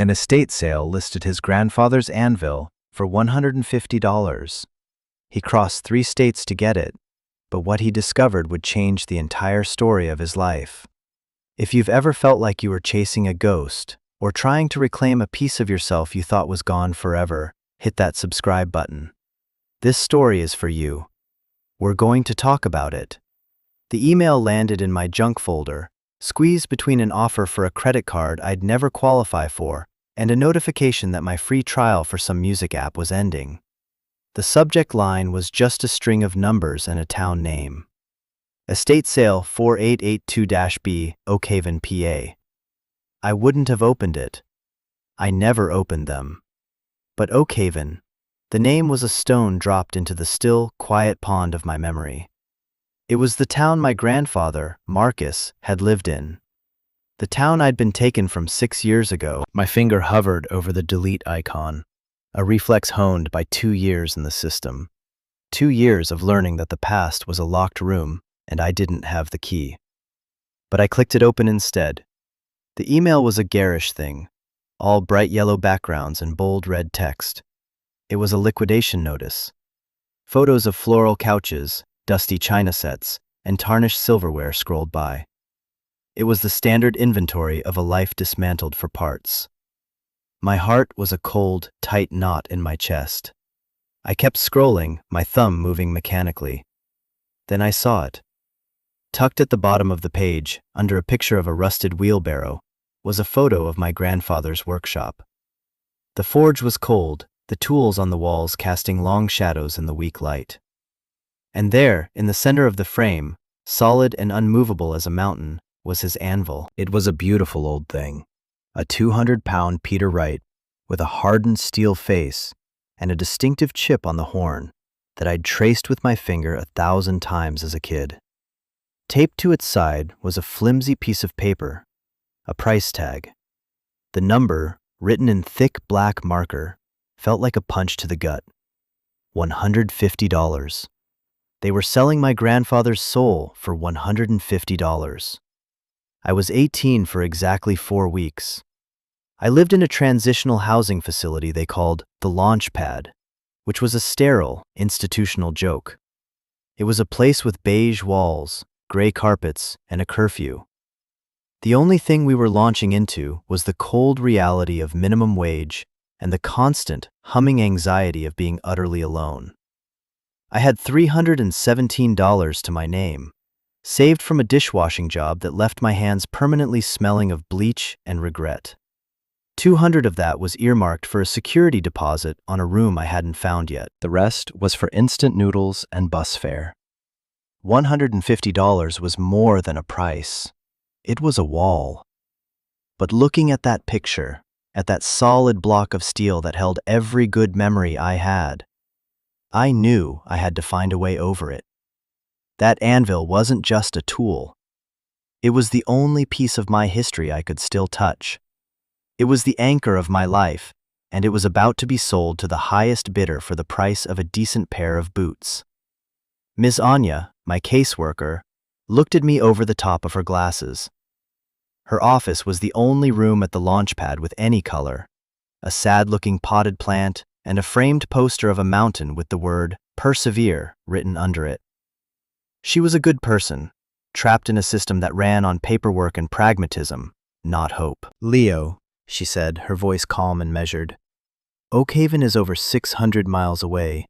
An estate sale listed his grandfather's Anvil for $150. He crossed 3 states to get it, but what he discovered would change the entire story of his life. If you've ever felt like you were chasing a ghost or trying to reclaim a piece of yourself you thought was gone forever, hit that subscribe button. This story is for you. We're going to talk about it. The email landed in my junk folder, squeezed between an offer for a credit card I'd never qualify for and a notification that my free trial for some music app was ending. The subject line was just a string of numbers and a town name. Estate sale 4882-B, Oakhaven, PA. I wouldn't have opened it. I never opened them. But Oakhaven, the name was a stone dropped into the still, quiet pond of my memory. It was the town my grandfather, Marcus, had lived in. The town I'd been taken from 6 years ago. My finger hovered over the delete icon, a reflex honed by 2 years in the system. 2 years of learning that the past was a locked room and I didn't have the key. But I clicked it open instead. The email was a garish thing, all bright yellow backgrounds and bold red text. It was a liquidation notice. Photos of floral couches, dusty china sets, and tarnished silverware scrolled by. It was the standard inventory of a life dismantled for parts. My heart was a cold, tight knot in my chest. I kept scrolling, my thumb moving mechanically. Then I saw it. Tucked at the bottom of the page, under a picture of a rusted wheelbarrow, was a photo of my grandfather's workshop. The forge was cold, the tools on the walls casting long shadows in the weak light. And there, in the center of the frame, solid and unmovable as a mountain, was his anvil. It was a beautiful old thing, a 200-pound Peter Wright with a hardened steel face and a distinctive chip on the horn that I'd traced with my finger 1,000 times as a kid. Taped to its side was a flimsy piece of paper, a price tag. The number, written in thick black marker, felt like a punch to the gut. $150. They were selling my grandfather's soul for $150. I was 18 for exactly 4 weeks. I lived in a transitional housing facility they called the Launch Pad, which was a sterile, institutional joke. It was a place with beige walls, gray carpets, and a curfew. The only thing we were launching into was the cold reality of minimum wage and the constant, humming anxiety of being utterly alone. I had $317 to my name, saved from a dishwashing job that left my hands permanently smelling of bleach and regret. 200 of that was earmarked for a security deposit on a room I hadn't found yet. The rest was for instant noodles and bus fare. $150 was more than a price. It was a wall. But looking at that picture, at that solid block of steel that held every good memory I had, I knew I had to find a way over it. That anvil wasn't just a tool. It was the only piece of my history I could still touch. It was the anchor of my life, and it was about to be sold to the highest bidder for the price of a decent pair of boots. Ms. Anya, my caseworker, looked at me over the top of her glasses. Her office was the only room at the launch pad with any color, a sad-looking potted plant and a framed poster of a mountain with the word "Persevere" written under it. She was a good person, trapped in a system that ran on paperwork and pragmatism, not hope. "Leo," she said, her voice calm and measured, "Oakhaven is over 600 miles away.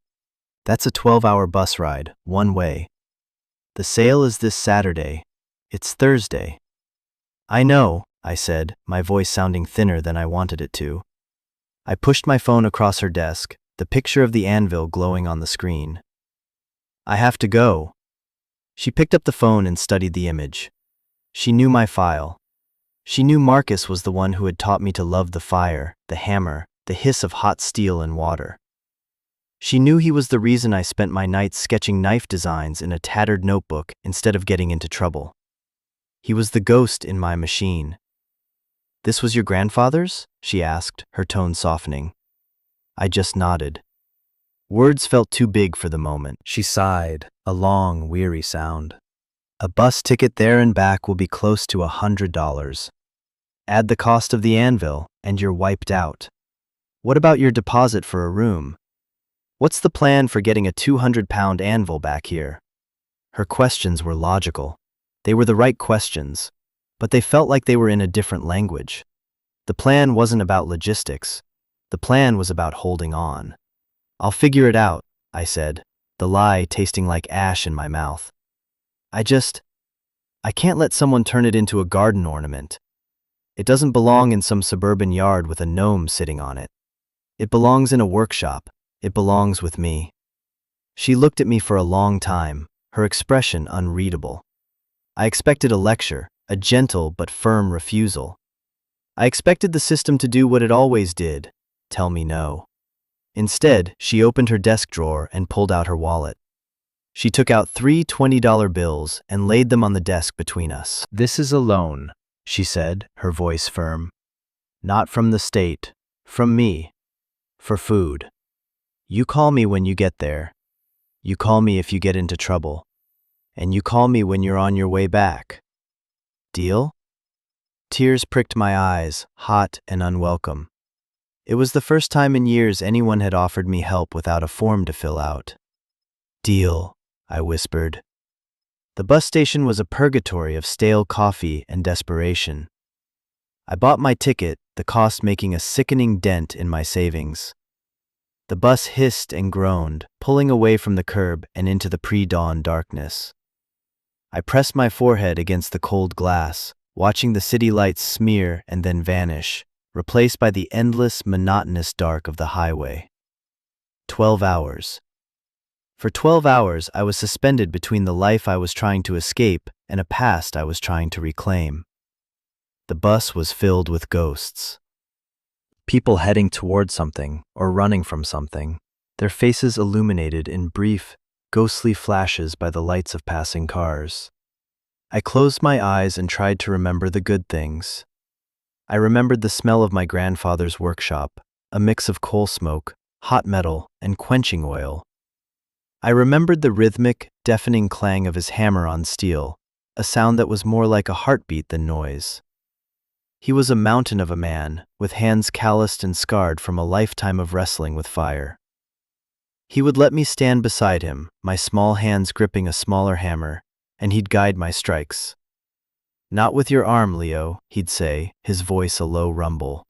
That's a 12-hour bus ride, one way. The sale is this Saturday. It's Thursday." "I know," I said, my voice sounding thinner than I wanted it to. I pushed my phone across her desk, the picture of the anvil glowing on the screen. "I have to go." She picked up the phone and studied the image. She knew my file. She knew Marcus was the one who had taught me to love the fire, the hammer, the hiss of hot steel and water. She knew he was the reason I spent my nights sketching knife designs in a tattered notebook instead of getting into trouble. He was the ghost in my machine. "This was your grandfather's?" she asked, her tone softening. I just nodded. Words felt too big for the moment. She sighed, a long, weary sound. "A bus ticket there and back will be close to $100. Add the cost of the anvil, and you're wiped out. What about your deposit for a room? What's the plan for getting a 200-pound anvil back here? Her questions were logical. They were the right questions, but they felt like they were in a different language. The plan wasn't about logistics. The plan was about holding on. I'll figure it out, I said, the lie tasting like ash in my mouth. I can't let someone turn it into a garden ornament. It doesn't belong in some suburban yard with a gnome sitting on it. It belongs in a workshop. It belongs with me. She looked at me for a long time, her expression unreadable. I expected a lecture, a gentle but firm refusal. I expected the system to do what it always did, tell me no. Instead, she opened her desk drawer and pulled out her wallet. She took out 3 $20 bills and laid them on the desk between us. "This is a loan," she said, her voice firm. "Not from the state, from me. For food. You call me when you get there. You call me if you get into trouble. And you call me when you're on your way back. Deal?" Tears pricked my eyes, hot and unwelcome. It was the first time in years anyone had offered me help without a form to fill out. "Deal," I whispered. The bus station was a purgatory of stale coffee and desperation. I bought my ticket, the cost making a sickening dent in my savings. The bus hissed and groaned, pulling away from the curb and into the pre-dawn darkness. I pressed my forehead against the cold glass, watching the city lights smear and then vanish, replaced by the endless, monotonous dark of the highway. 12 hours. For 12 hours, I was suspended between the life I was trying to escape and a past I was trying to reclaim. The bus was filled with ghosts. People heading toward something or running from something, their faces illuminated in brief, ghostly flashes by the lights of passing cars. I closed my eyes and tried to remember the good things. I remembered the smell of my grandfather's workshop, a mix of coal smoke, hot metal, and quenching oil. I remembered the rhythmic, deafening clang of his hammer on steel, a sound that was more like a heartbeat than noise. He was a mountain of a man, with hands calloused and scarred from a lifetime of wrestling with fire. He would let me stand beside him, my small hands gripping a smaller hammer, and he'd guide my strikes. "Not with your arm, Leo," he'd say, his voice a low rumble.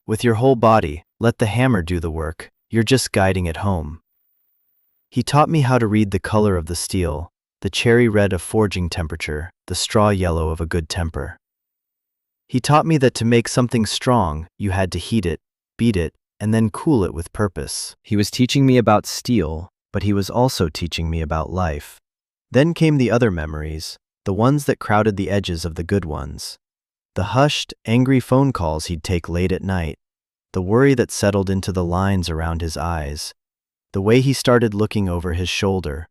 "With your whole body, let the hammer do the work, you're just guiding it home." He taught me how to read the color of the steel, the cherry red of forging temperature, the straw yellow of a good temper. He taught me that to make something strong, you had to heat it, beat it, and then cool it with purpose. He was teaching me about steel, but he was also teaching me about life. Then came the other memories, the ones that crowded the edges of the good ones. The hushed, angry phone calls he'd take late at night, the worry that settled into the lines around his eyes, the way he started looking over his shoulder.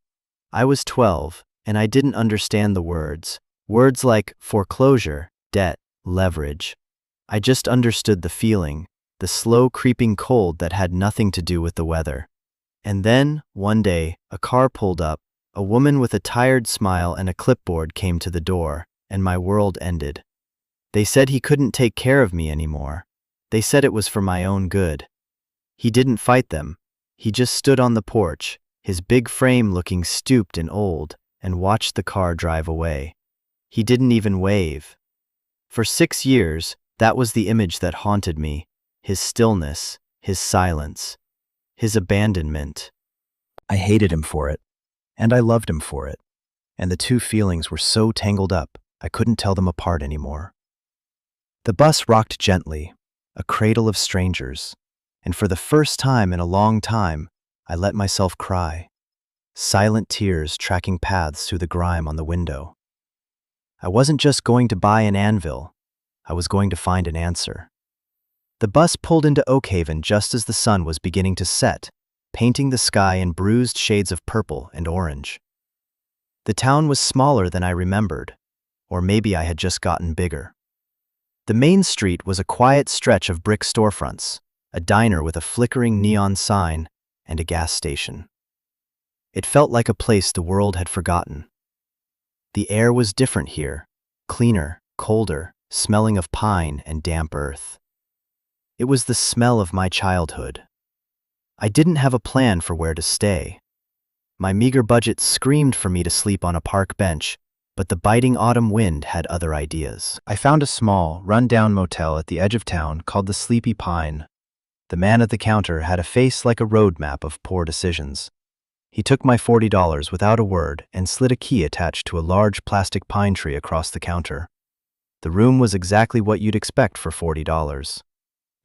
I was 12, and I didn't understand the words. Words like foreclosure, debt, leverage. I just understood the feeling, the slow creeping cold that had nothing to do with the weather. And then, one day, a car pulled up, a woman with a tired smile and a clipboard came to the door, and my world ended. They said he couldn't take care of me anymore. They said it was for my own good. He didn't fight them. He just stood on the porch, his big frame looking stooped and old, and watched the car drive away. He didn't even wave. For 6 years, that was the image that haunted me, his stillness, his silence, his abandonment. I hated him for it, and I loved him for it, and the two feelings were so tangled up, I couldn't tell them apart anymore. The bus rocked gently, a cradle of strangers, and for the first time in a long time, I let myself cry, silent tears tracking paths through the grime on the window. I wasn't just going to buy an anvil, I was going to find an answer. The bus pulled into Oakhaven just as the sun was beginning to set, painting the sky in bruised shades of purple and orange. The town was smaller than I remembered, or maybe I had just gotten bigger. The main street was a quiet stretch of brick storefronts, a diner with a flickering neon sign, and a gas station. It felt like a place the world had forgotten. The air was different here, cleaner, colder, smelling of pine and damp earth. It was the smell of my childhood. I didn't have a plan for where to stay. My meager budget screamed for me to sleep on a park bench, but the biting autumn wind had other ideas. I found a small, run-down motel at the edge of town called the Sleepy Pine. The man at the counter had a face like a road map of poor decisions. He took my $40 without a word and slid a key attached to a large plastic pine tree across the counter. The room was exactly what you'd expect for $40.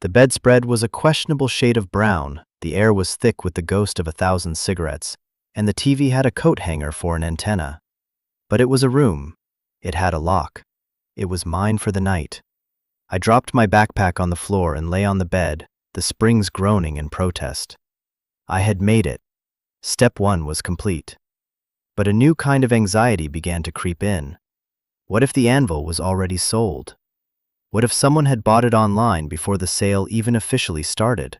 The bedspread was a questionable shade of brown, the air was thick with the ghost of 1,000 cigarettes, and the TV had a coat hanger for an antenna. But it was a room. It had a lock. It was mine for the night. I dropped my backpack on the floor and lay on the bed, the springs groaning in protest. I had made it. Step 1 was complete. But a new kind of anxiety began to creep in. What if the Anvil was already sold? What if someone had bought it online before the sale even officially started?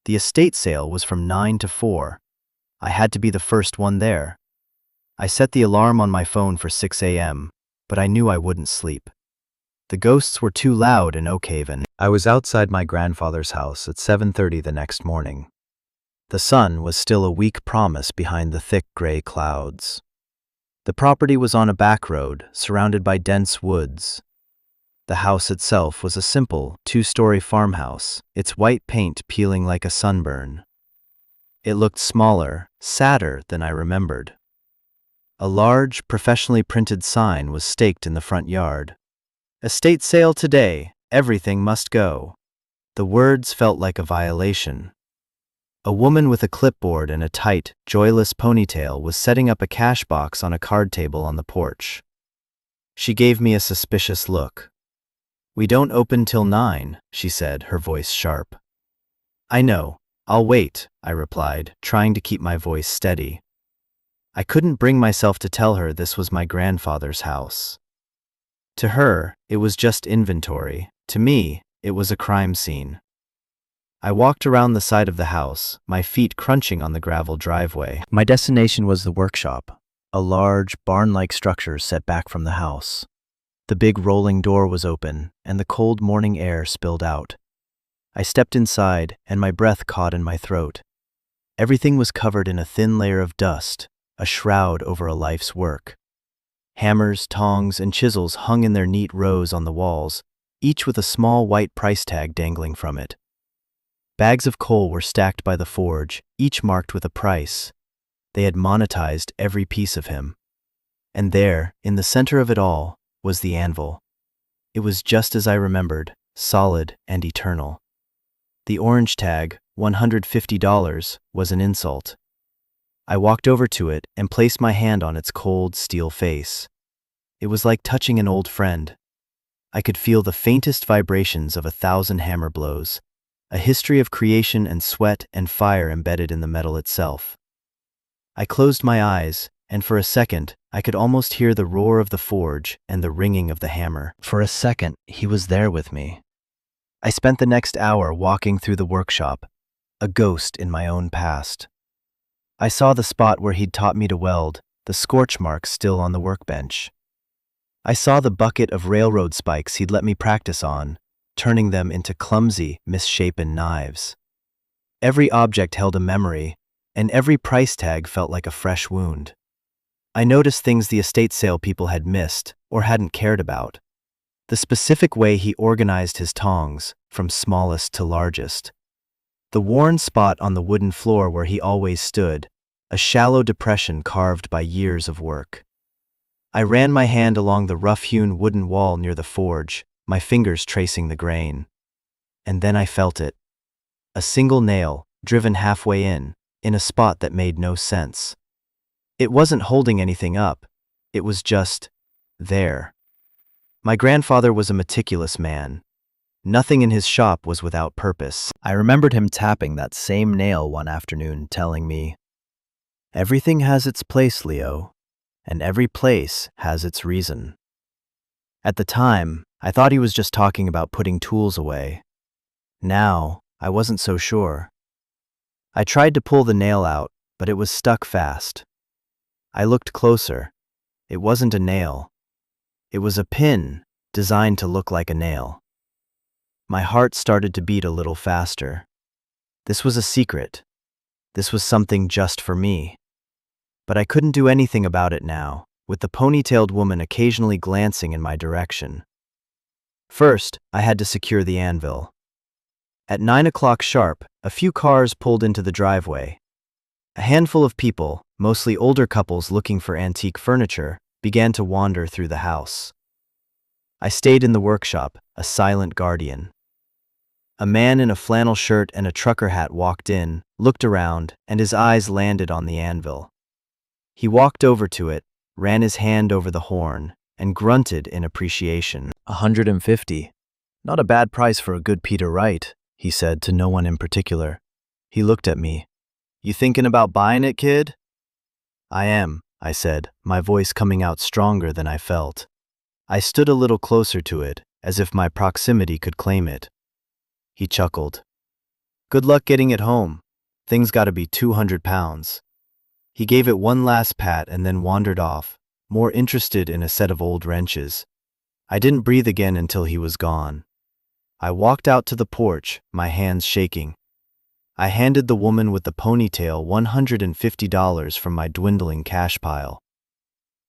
The estate sale was from 9 to 4. I had to be the first one there. I set the alarm on my phone for 6 a.m., but I knew I wouldn't sleep. The ghosts were too loud in Oakhaven. I was outside my grandfather's house at 7:30 the next morning. The sun was still a weak promise behind the thick gray clouds. The property was on a back road, surrounded by dense woods. The house itself was a simple, 2-story farmhouse, its white paint peeling like a sunburn. It looked smaller, sadder than I remembered. A large, professionally printed sign was staked in the front yard. "Estate sale today, everything must go." The words felt like a violation. A woman with a clipboard and a tight, joyless ponytail was setting up a cash box on a card table on the porch. She gave me a suspicious look. "We don't open till 9, she said, her voice sharp. "I know. I'll wait," I replied, trying to keep my voice steady. I couldn't bring myself to tell her this was my grandfather's house. To her, it was just inventory. To me, it was a crime scene. I walked around the side of the house, my feet crunching on the gravel driveway. My destination was the workshop, a large, barn-like structure set back from the house. The big rolling door was open, and the cold morning air spilled out. I stepped inside, and my breath caught in my throat. Everything was covered in a thin layer of dust, a shroud over a life's work. Hammers, tongs, and chisels hung in their neat rows on the walls, each with a small white price tag dangling from it. Bags of coal were stacked by the forge, each marked with a price. They had monetized every piece of him. And there, in the center of it all, was the anvil. It was just as I remembered, solid and eternal. The orange tag, $150, was an insult. I walked over to it and placed my hand on its cold steel face. It was like touching an old friend. I could feel the faintest vibrations of 1,000 hammer blows, a history of creation and sweat and fire embedded in the metal itself. I closed my eyes, and for a second, I could almost hear the roar of the forge and the ringing of the hammer. For a second, he was there with me. I spent the next hour walking through the workshop, a ghost in my own past. I saw the spot where he'd taught me to weld, the scorch marks still on the workbench. I saw the bucket of railroad spikes he'd let me practice on, turning them into clumsy, misshapen knives. Every object held a memory, and every price tag felt like a fresh wound. I noticed things the estate sale people had missed or hadn't cared about. The specific way he organized his tongs, from smallest to largest. The worn spot on the wooden floor where he always stood, a shallow depression carved by years of work. I ran my hand along the rough-hewn wooden wall near the forge, my fingers tracing the grain. And then I felt it. A single nail, driven halfway in a spot that made no sense. It wasn't holding anything up. It was just there. My grandfather was a meticulous man. Nothing in his shop was without purpose. I remembered him tapping that same nail one afternoon, telling me, "Everything has its place, Leo, and every place has its reason." At the time, I thought he was just talking about putting tools away. Now, I wasn't so sure. I tried to pull the nail out, but it was stuck fast. I looked closer. It wasn't a nail. It was a pin, designed to look like a nail. My heart started to beat a little faster. This was a secret. This was something just for me. But I couldn't do anything about it now, with the ponytailed woman occasionally glancing in my direction. First, I had to secure the anvil. At 9 o'clock sharp, a few cars pulled into the driveway. A handful of people, mostly older couples looking for antique furniture, began to wander through the house. I stayed in the workshop, a silent guardian. A man in a flannel shirt and a trucker hat walked in, looked around, and his eyes landed on the anvil. He walked over to it, ran his hand over the horn, and grunted in appreciation. $150. Not a bad price for a good Peter Wright, he said to no one in particular. He looked at me. You thinking about buying it, kid? I am, I said, my voice coming out stronger than I felt. I stood a little closer to it, as if my proximity could claim it. He chuckled. Good luck getting it home. Thing's gotta be 200 pounds. He gave it one last pat and then wandered off, more interested in a set of old wrenches. I didn't breathe again until he was gone. I walked out to the porch, my hands shaking. I handed the woman with the ponytail $150 from my dwindling cash pile.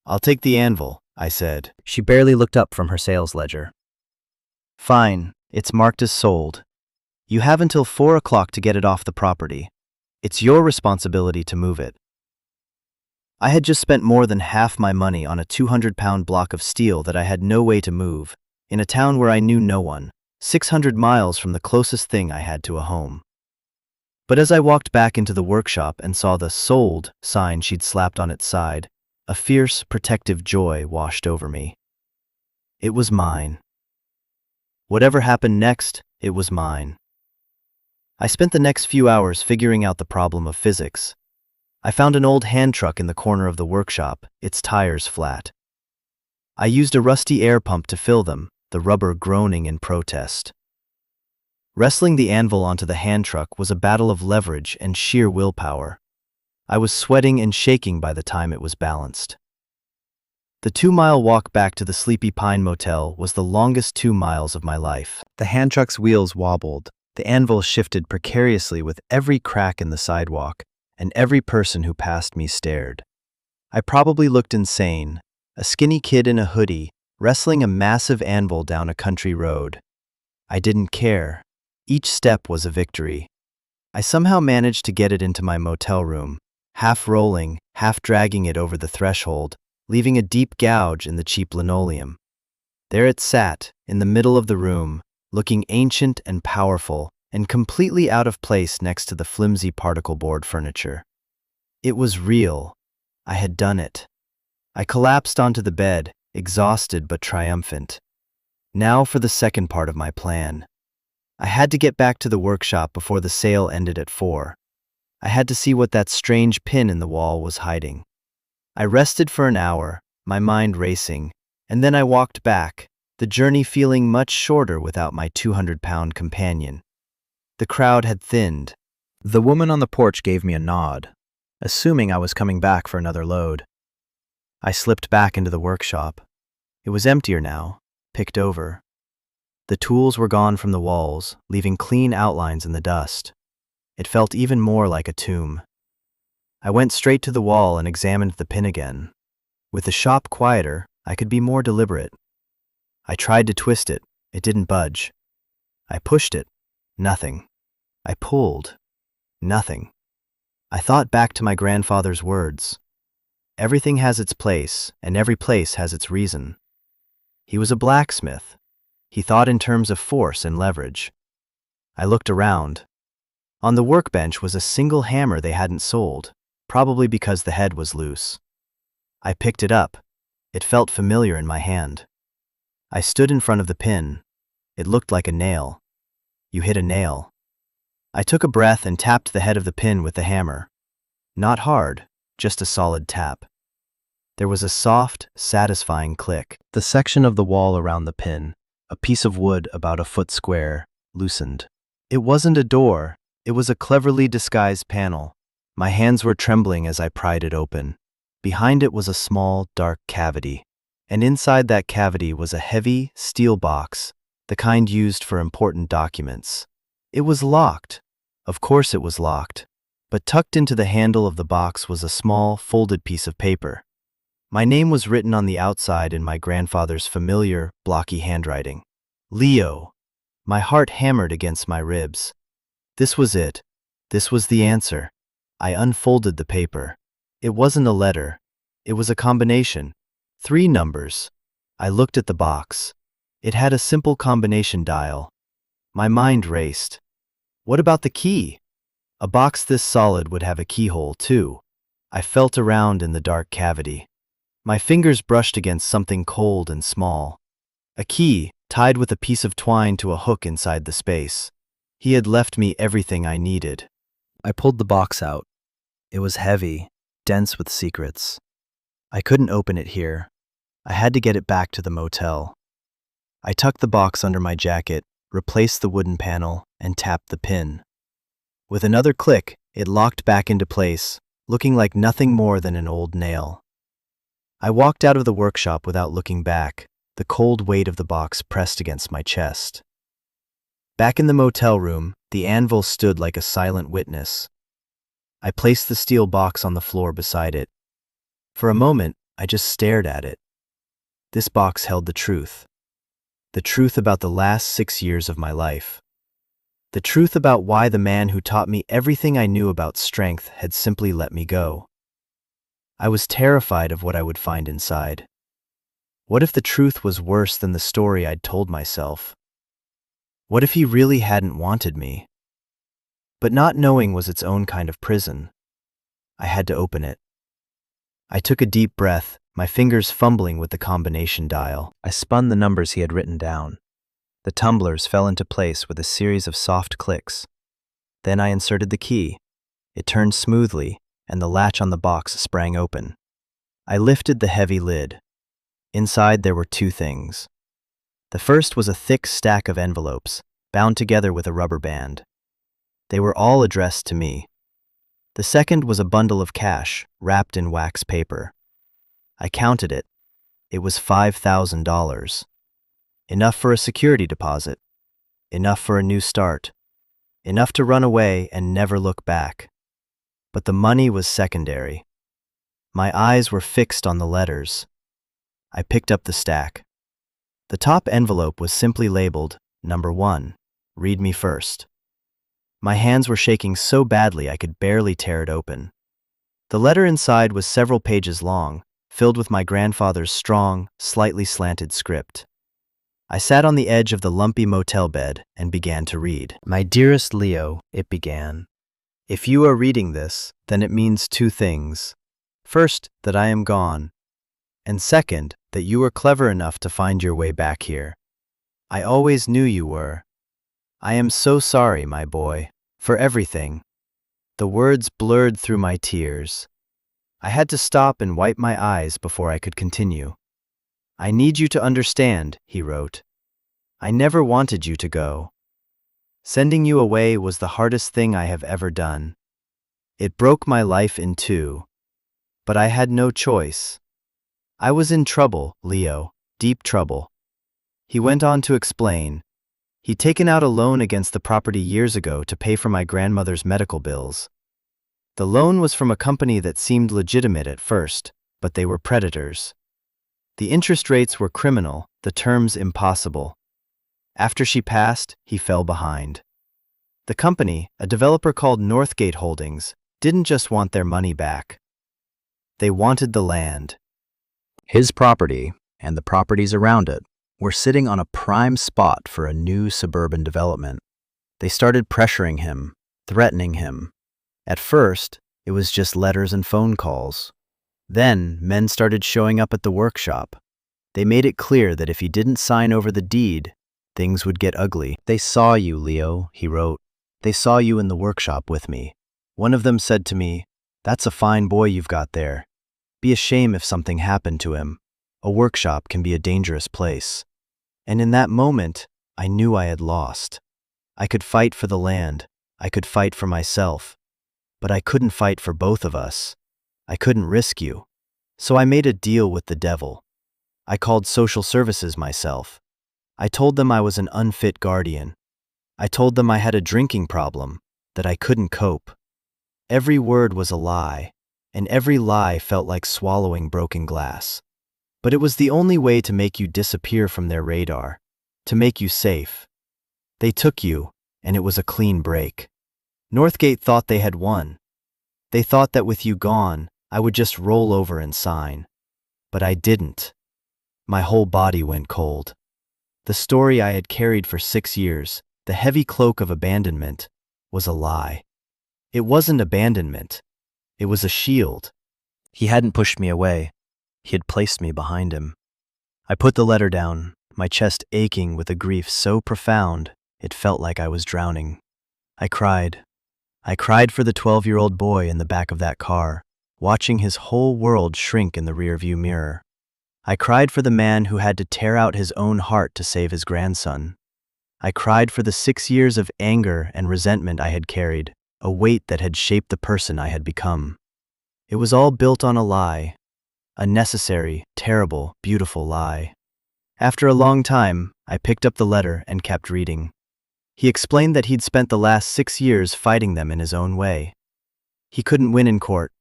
I'll take the anvil, I said. She barely looked up from her sales ledger. Fine, it's marked as sold. You have until 4 o'clock to get it off the property. It's your responsibility to move it. I had just spent more than half my money on a 200-pound block of steel that I had no way to move, in a town where I knew no one, 600 miles from the closest thing I had to a home. But as I walked back into the workshop and saw the "sold" sign she'd slapped on its side, a fierce, protective joy washed over me. It was mine. Whatever happened next, it was mine. I spent the next few hours figuring out the problem of physics. I found an old hand truck in the corner of the workshop, its tires flat. I used a rusty air pump to fill them, the rubber groaning in protest. Wrestling the anvil onto the hand truck was a battle of leverage and sheer willpower. I was sweating and shaking by the time it was balanced. The 2-mile walk back to the Sleepy Pine Motel was the longest 2 miles of my life. The hand truck's wheels wobbled. The anvil shifted precariously with every crack in the sidewalk, and every person who passed me stared. I probably looked insane, a skinny kid in a hoodie, wrestling a massive anvil down a country road. I didn't care. Each step was a victory. I somehow managed to get it into my motel room, half rolling, half dragging it over the threshold, leaving a deep gouge in the cheap linoleum. There it sat, in the middle of the room, looking ancient and powerful, and completely out of place next to the flimsy particle board furniture. It was real. I had done it. I collapsed onto the bed, exhausted but triumphant. Now for the second part of my plan. I had to get back to the workshop before the sale ended at 4. I had to see what that strange pin in the wall was hiding. I rested for an hour, my mind racing, and then I walked back, the journey feeling much shorter without my 200-pound companion. The crowd had thinned. The woman on the porch gave me a nod, assuming I was coming back for another load. I slipped back into the workshop. It was emptier now, picked over. The tools were gone from the walls, leaving clean outlines in the dust. It felt even more like a tomb. I went straight to the wall and examined the pin again. With the shop quieter, I could be more deliberate. I tried to twist it. It didn't budge. I pushed it. Nothing. I pulled. Nothing. I thought back to my grandfather's words. Everything has its place, and every place has its reason. He was a blacksmith. He thought in terms of force and leverage. I looked around. On the workbench was a single hammer they hadn't sold, probably because the head was loose. I picked it up. It felt familiar in my hand. I stood in front of the pin. It looked like a nail. You hit a nail. I took a breath and tapped the head of the pin with the hammer. Not hard, just a solid tap. There was a soft, satisfying click. The section of the wall around the pin, a piece of wood about a foot square, loosened. It wasn't a door, it was a cleverly disguised panel. My hands were trembling as I pried it open. Behind it was a small, dark cavity. And inside that cavity was a heavy, steel box, the kind used for important documents. It was locked. Of course it was locked. But tucked into the handle of the box was a small, folded piece of paper. My name was written on the outside in my grandfather's familiar, blocky handwriting. Leo. My heart hammered against my ribs. This was it. This was the answer. I unfolded the paper. It wasn't a letter. It was a combination. 3 numbers. I looked at the box. It had a simple combination dial. My mind raced. What about the key? A box this solid would have a keyhole, too. I felt around in the dark cavity. My fingers brushed against something cold and small. A key, tied with a piece of twine to a hook inside the space. He had left me everything I needed. I pulled the box out. It was heavy, dense with secrets. I couldn't open it here. I had to get it back to the motel. I tucked the box under my jacket, replaced the wooden panel, and tapped the pin. With another click, it locked back into place, looking like nothing more than an old nail. I walked out of the workshop without looking back, the cold weight of the box pressed against my chest. Back in the motel room, the anvil stood like a silent witness. I placed the steel box on the floor beside it. For a moment, I just stared at it. This box held the truth. The truth about the last 6 years of my life. The truth about why the man who taught me everything I knew about strength had simply let me go. I was terrified of what I would find inside. What if the truth was worse than the story I'd told myself? What if he really hadn't wanted me? But not knowing was its own kind of prison. I had to open it. I took a deep breath, my fingers fumbling with the combination dial. I spun the numbers he had written down. The tumblers fell into place with a series of soft clicks. Then I inserted the key. It turned smoothly, and the latch on the box sprang open. I lifted the heavy lid. Inside there were 2 things. The first was a thick stack of envelopes, bound together with a rubber band. They were all addressed to me. The second was a bundle of cash, wrapped in wax paper. I counted it. It was $5,000. Enough for a security deposit. Enough for a new start. Enough to run away and never look back. But the money was secondary. My eyes were fixed on the letters. I picked up the stack. The top envelope was simply labeled, Number 1, read me first. My hands were shaking so badly I could barely tear it open. The letter inside was several pages long, filled with my grandfather's strong, slightly slanted script. I sat on the edge of the lumpy motel bed and began to read. My dearest Leo, it began. If you are reading this, then it means 2 things. First, that I am gone. And second, that you were clever enough to find your way back here. I always knew you were. I am so sorry, my boy, for everything. The words blurred through my tears. I had to stop and wipe my eyes before I could continue. I need you to understand, he wrote. I never wanted you to go. Sending you away was the hardest thing I have ever done. It broke my life in 2. But I had no choice. I was in trouble, Leo, deep trouble. He went on to explain. He'd taken out a loan against the property years ago to pay for my grandmother's medical bills. The loan was from a company that seemed legitimate at first, but they were predators. The interest rates were criminal, the terms impossible. After she passed, he fell behind. The company, a developer called Northgate Holdings, didn't just want their money back. They wanted the land. His property, and the properties around it, were sitting on a prime spot for a new suburban development. They started pressuring him, threatening him. At first, it was just letters and phone calls. Then, men started showing up at the workshop. They made it clear that if he didn't sign over the deed, things would get ugly. They saw you, Leo, he wrote. They saw you in the workshop with me. One of them said to me, "That's a fine boy you've got there. Be a shame if something happened to him. A workshop can be a dangerous place." And in that moment, I knew I had lost. I could fight for the land. I could fight for myself. But I couldn't fight for both of us. I couldn't risk you. So I made a deal with the devil. I called social services myself. I told them I was an unfit guardian. I told them I had a drinking problem, that I couldn't cope. Every word was a lie, and every lie felt like swallowing broken glass. But it was the only way to make you disappear from their radar, to make you safe. They took you, and it was a clean break. Northgate thought they had won. They thought that with you gone, I would just roll over and sign. But I didn't. My whole body went cold. The story I had carried for 6 years, the heavy cloak of abandonment, was a lie. It wasn't abandonment. It was a shield. He hadn't pushed me away. He had placed me behind him. I put the letter down, my chest aching with a grief so profound it felt like I was drowning. I cried. I cried for the 12-year-old boy in the back of that car, watching his whole world shrink in the rearview mirror. I cried for the man who had to tear out his own heart to save his grandson. I cried for the 6 years of anger and resentment I had carried, a weight that had shaped the person I had become. It was all built on a lie, a necessary, terrible, beautiful lie. After a long time, I picked up the letter and kept reading. He explained that he'd spent the last 6 years fighting them in his own way. He couldn't win in court.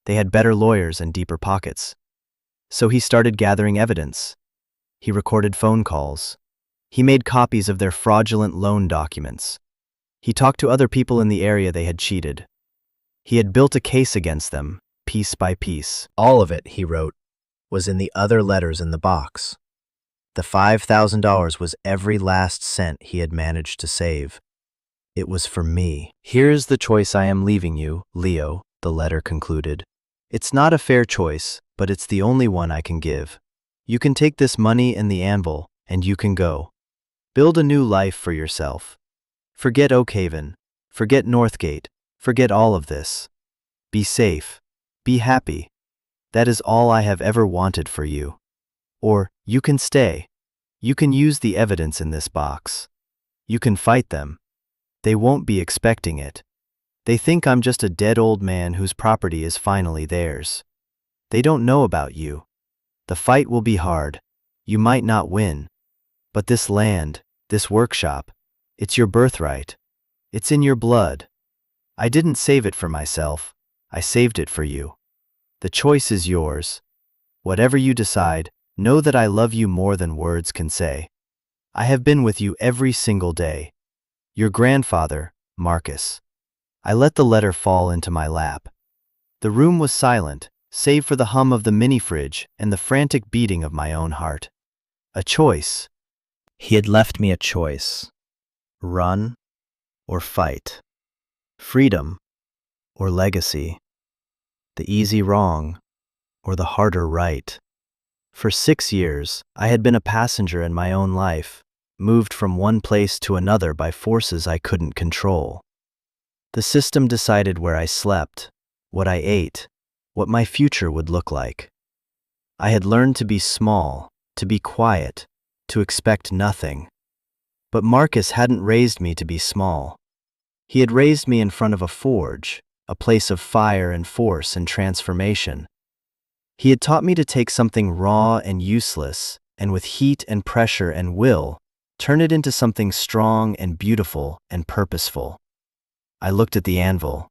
They had better lawyers and deeper pockets. So he started gathering evidence. He recorded phone calls. He made copies of their fraudulent loan documents. He talked to other people in the area they had cheated. He had built a case against them, piece by piece. All of it, he wrote, was in the other letters in the box. The $5,000 was every last cent he had managed to save. It was for me. Here's the choice I am leaving you, Leo, the letter concluded. It's not a fair choice, but it's the only one I can give. You can take this money and the Anvil, and you can go. Build a new life for yourself. Forget Oakhaven. Forget Northgate. Forget all of this. Be safe. Be happy. That is all I have ever wanted for you. Or, you can stay. You can use the evidence in this box. You can fight them. They won't be expecting it. They think I'm just a dead old man whose property is finally theirs. They don't know about you. The fight will be hard. You might not win. But this land, this workshop, it's your birthright. It's in your blood. I didn't save it for myself. I saved it for you. The choice is yours. Whatever you decide, know that I love you more than words can say. I have been with you every single day. Your grandfather, Marcus. I let the letter fall into my lap. The room was silent, save for the hum of the mini-fridge and the frantic beating of my own heart. A choice. He had left me a choice. Run or fight. Freedom or legacy. The easy wrong or the harder right. For 6 years, I had been a passenger in my own life, moved from one place to another by forces I couldn't control. The system decided where I slept, what I ate, what my future would look like. I had learned to be small, to be quiet, to expect nothing. But Marcus hadn't raised me to be small. He had raised me in front of a forge, a place of fire and force and transformation. He had taught me to take something raw and useless, and with heat and pressure and will, turn it into something strong and beautiful and purposeful. I looked at the anvil.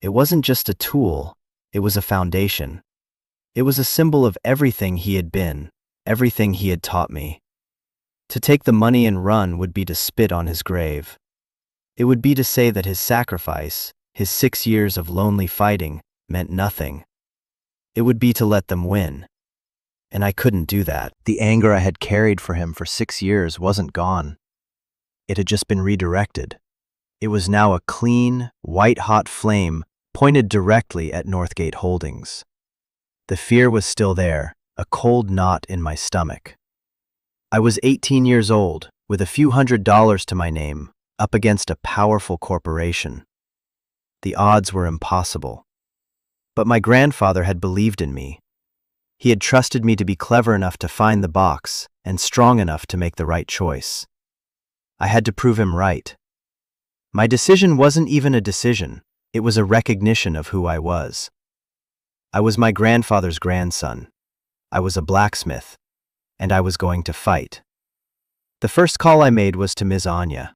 It wasn't just a tool, it was a foundation. It was a symbol of everything he had been, everything he had taught me. To take the money and run would be to spit on his grave. It would be to say that his sacrifice, his 6 years of lonely fighting, meant nothing. It would be to let them win. And I couldn't do that. The anger I had carried for him for 6 years wasn't gone. It had just been redirected. It was now a clean, white-hot flame pointed directly at Northgate Holdings. The fear was still there, a cold knot in my stomach. I was 18 years old, with a few $100s to my name, up against a powerful corporation. The odds were impossible. But my grandfather had believed in me. He had trusted me to be clever enough to find the box and strong enough to make the right choice. I had to prove him right. My decision wasn't even a decision. It was a recognition of who I was. I was my grandfather's grandson. I was a blacksmith. and I was going to fight. The first call I made was to Ms. Anya.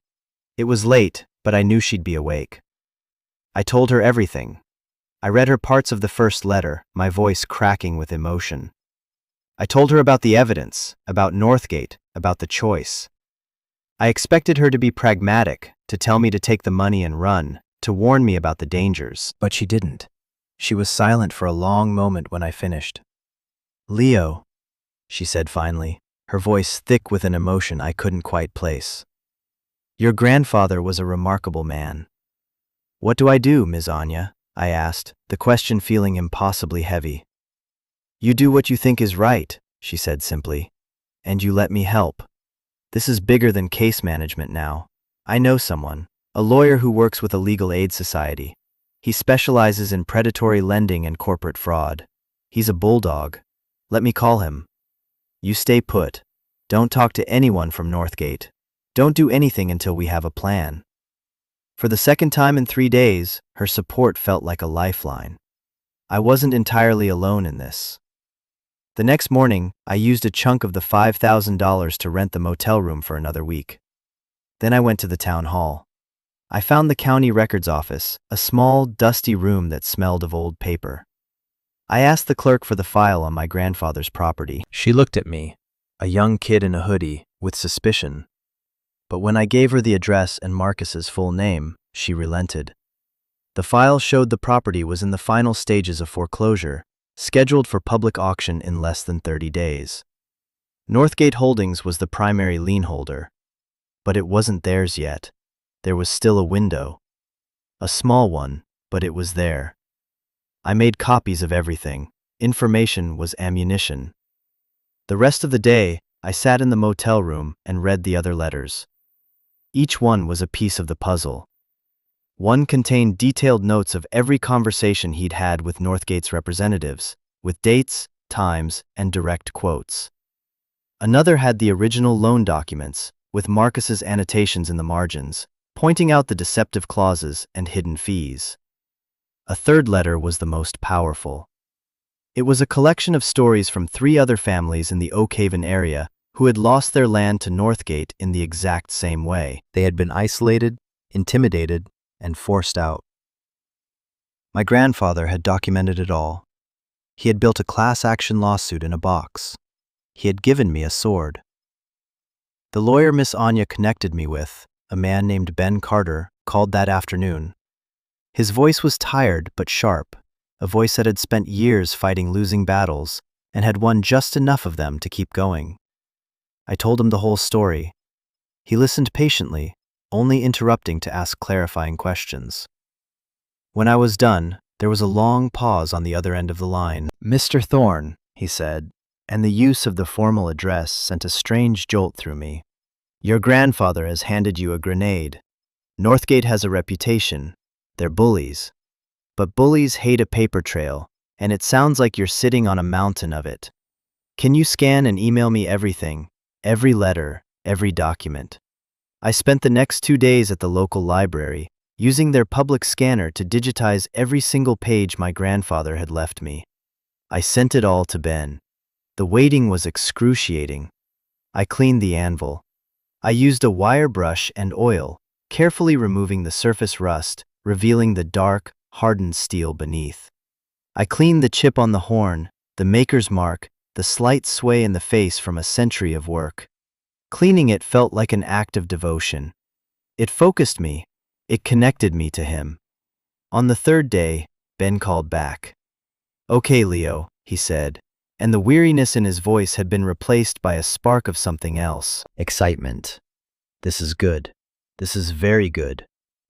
It was late, but I knew she'd be awake. I told her everything. I read her parts of the first letter, my voice cracking with emotion. I told her about the evidence, about Northgate, about the choice. I expected her to be pragmatic, to tell me to take the money and run, to warn me about the dangers. But she didn't. She was silent for a long moment when I finished. "Leo," she said finally, her voice thick with an emotion I couldn't quite place. "Your grandfather was a remarkable man." "What do I do, Ms. Anya?" I asked, the question feeling impossibly heavy. "You do what you think is right," she said simply. "And you let me help. This is bigger than case management now. I know someone, a lawyer who works with a legal aid society. He specializes in predatory lending and corporate fraud. He's a bulldog. Let me call him. You stay put. Don't talk to anyone from Northgate. Don't do anything until we have a plan." For the second time in 3 days, her support felt like a lifeline. I wasn't entirely alone in this. The next morning, I used a chunk of the $5,000 to rent the motel room for another week. Then I went to the town hall. I found the county records office, a small, dusty room that smelled of old paper. I asked the clerk for the file on my grandfather's property. She looked at me, a young kid in a hoodie, with suspicion. But when I gave her the address and Marcus's full name, she relented. The file showed the property was in the final stages of foreclosure, scheduled for public auction in less than 30 days. Northgate Holdings was the primary lien holder, but it wasn't theirs yet. There was still a window. A small one, but it was there. I made copies of everything. Information was ammunition. The rest of the day, I sat in the motel room and read the other letters. Each one was a piece of the puzzle. One contained detailed notes of every conversation he'd had with Northgate's representatives, with dates, times, and direct quotes. Another had the original loan documents, with Marcus's annotations in the margins, pointing out the deceptive clauses and hidden fees. A third letter was the most powerful. It was a collection of stories from 3 other families in the Oak Haven area who had lost their land to Northgate in the exact same way. They had been isolated, intimidated, and forced out. My grandfather had documented it all. He had built a class action lawsuit in a box. He had given me a sword. The lawyer Miss Anya connected me with, a man named Ben Carter, called that afternoon. His voice was tired but sharp, a voice that had spent years fighting losing battles and had won just enough of them to keep going. I told him the whole story. He listened patiently, only interrupting to ask clarifying questions. When I was done, there was a long pause on the other end of the line. "Mr. Thorne," he said, and the use of the formal address sent a strange jolt through me. "Your grandfather has handed you a grenade. Northgate has a reputation. They're bullies. But bullies hate a paper trail, and it sounds like you're sitting on a mountain of it. Can you scan and email me everything, every letter, every document?" I spent the next 2 days at the local library, using their public scanner to digitize every single page my grandfather had left me. I sent it all to Ben. The waiting was excruciating. I cleaned the Anvil. I used a wire brush and oil, carefully removing the surface rust, revealing the dark, hardened steel beneath. I cleaned the chip on the horn, the maker's mark, the slight sway in the face from a century of work. Cleaning it felt like an act of devotion. It focused me. It connected me to him. On the 3rd day, Ben called back. "Okay, Leo," he said, and the weariness in his voice had been replaced by a spark of something else. Excitement. "This is good. This is very good.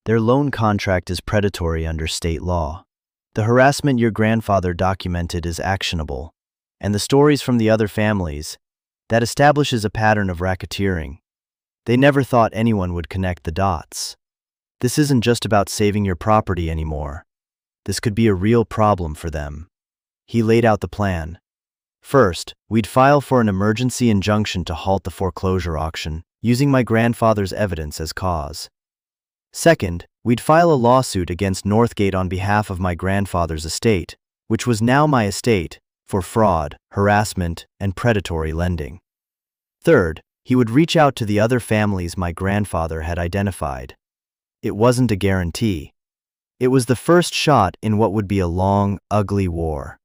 Their loan contract is predatory under state law. The harassment your grandfather documented is actionable, and the stories from the other families, that establishes a pattern of racketeering. They never thought anyone would connect the dots. This isn't just about saving your property anymore. This could be a real problem for them." He laid out the plan. First, we'd file for an emergency injunction to halt the foreclosure auction, using my grandfather's evidence as cause. Second, we'd file a lawsuit against Northgate on behalf of my grandfather's estate, which was now my estate, for fraud, harassment, and predatory lending. Third, he would reach out to the other families my grandfather had identified. It wasn't a guarantee. It was the first shot in what would be a long, ugly war.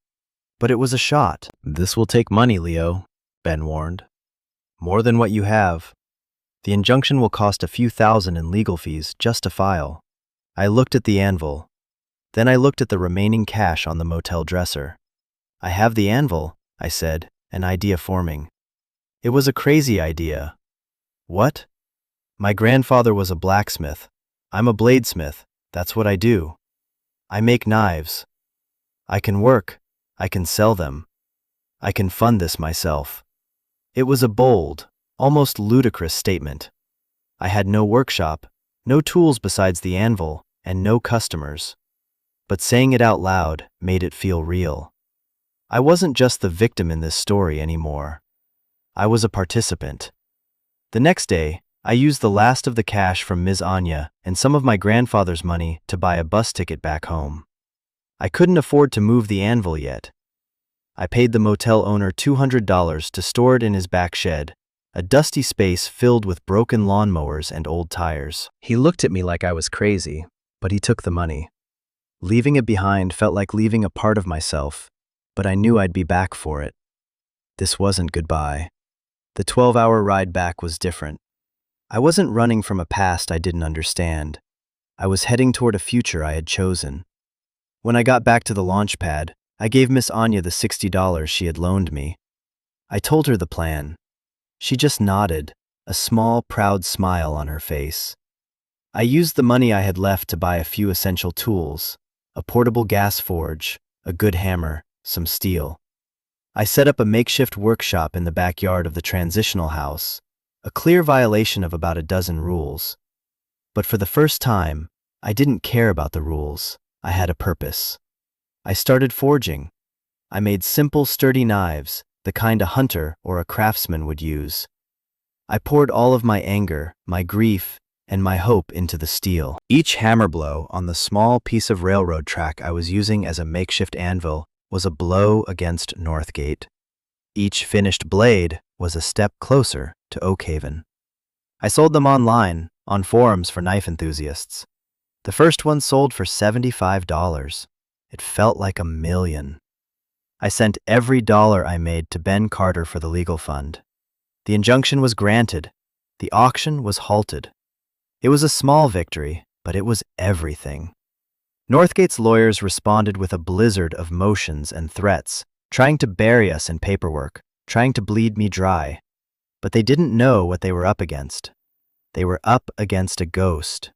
But it was a shot. "This will take money, Leo," Ben warned. "More than what you have. The injunction will cost a few thousand in legal fees just to file." I looked at the anvil. Then I looked at the remaining cash on the motel dresser. "I have the anvil," I said, an idea forming. It was a crazy idea. "What?" "My grandfather was a blacksmith. I'm a bladesmith. That's what I do. I make knives. I can work. I can sell them. I can fund this myself." It was a bold, almost ludicrous statement. I had no workshop, no tools besides the anvil, and no customers. But saying it out loud made it feel real. I wasn't just the victim in this story anymore. I was a participant. The next day, I used the last of the cash from Ms. Anya and some of my grandfather's money to buy a bus ticket back home. I couldn't afford to move the anvil yet. I paid the motel owner $200 to store it in his back shed, a dusty space filled with broken lawnmowers and old tires. He looked at me like I was crazy, but he took the money. Leaving it behind felt like leaving a part of myself, but I knew I'd be back for it. This wasn't goodbye. The 12-hour ride back was different. I wasn't running from a past I didn't understand. I was heading toward a future I had chosen. When I got back to the launch pad, I gave Miss Anya the $60 she had loaned me. I told her the plan. She just nodded, a small, proud smile on her face. I used the money I had left to buy a few essential tools, a portable gas forge, a good hammer, some steel. I set up a makeshift workshop in the backyard of the transitional house, a clear violation of about a dozen rules. But for the first time, I didn't care about the rules. I had a purpose. I started forging. I made simple, sturdy knives, the kind a hunter or a craftsman would use. I poured all of my anger, my grief, and my hope into the steel. Each hammer blow on the small piece of railroad track I was using as a makeshift anvil was a blow against Northgate. Each finished blade was a step closer to Oak Haven. I sold them online, on forums for knife enthusiasts. The first one sold for $75. It felt like $1 million. I sent every dollar I made to Ben Carter for the legal fund. The injunction was granted. The auction was halted. It was a small victory, but it was everything. Northgate's lawyers responded with a blizzard of motions and threats, trying to bury us in paperwork, trying to bleed me dry. But they didn't know what they were up against. They were up against a ghost.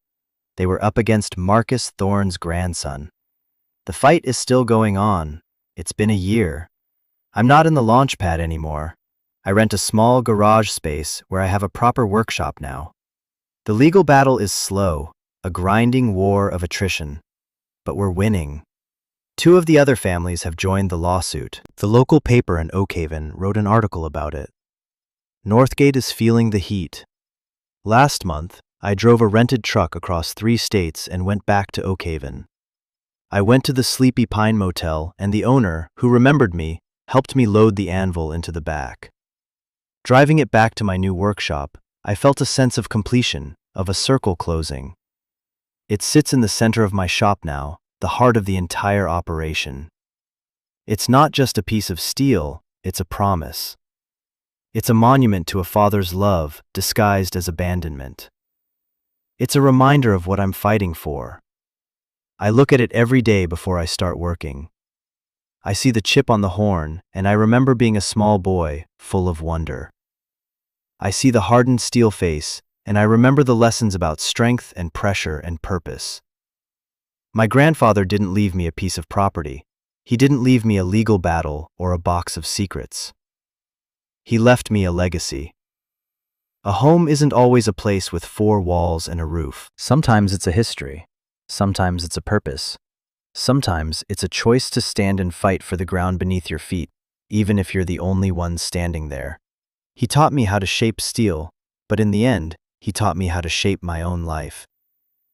They were up against Marcus Thorne's grandson. The fight is still going on. It's been a year. I'm not in the launch pad anymore. I rent a small garage space where I have a proper workshop now. The legal battle is slow, a grinding war of attrition. But we're winning. 2 of the other families have joined the lawsuit. The local paper in Oak Haven wrote an article about it. Northgate is feeling the heat. Last month, I drove a rented truck across 3 states and went back to Oak Haven. I went to the Sleepy Pine Motel, and the owner, who remembered me, helped me load the anvil into the back. Driving it back to my new workshop, I felt a sense of completion, of a circle closing. It sits in the center of my shop now, the heart of the entire operation. It's not just a piece of steel, it's a promise. It's a monument to a father's love disguised as abandonment. It's a reminder of what I'm fighting for. I look at it every day before I start working. I see the chip on the horn, and I remember being a small boy, full of wonder. I see the hardened steel face, and I remember the lessons about strength and pressure and purpose. My grandfather didn't leave me a piece of property. He didn't leave me a legal battle or a box of secrets. He left me a legacy. A home isn't always a place with 4 walls and a roof. Sometimes it's a history. Sometimes it's a purpose. Sometimes it's a choice to stand and fight for the ground beneath your feet, even if you're the only one standing there. He taught me how to shape steel, but in the end, he taught me how to shape my own life.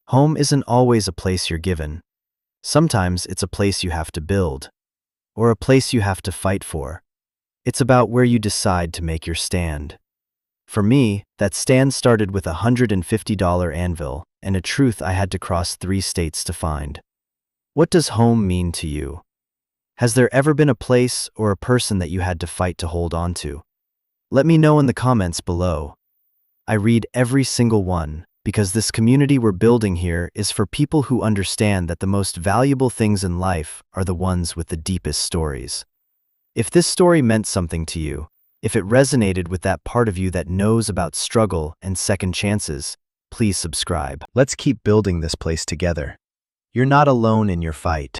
Home isn't always a place you're given. Sometimes it's a place you have to build, or a place you have to fight for. It's about where you decide to make your stand. For me, that stand started with a $150 Anvil and a truth I had to cross 3 states to find. What does home mean to you? Has there ever been a place or a person that you had to fight to hold on to? Let me know in the comments below. I read every single one, because this community we're building here is for people who understand that the most valuable things in life are the ones with the deepest stories. If this story meant something to you, if it resonated with that part of you that knows about struggle and second chances, please subscribe. Let's keep building this place together. You're not alone in your fight.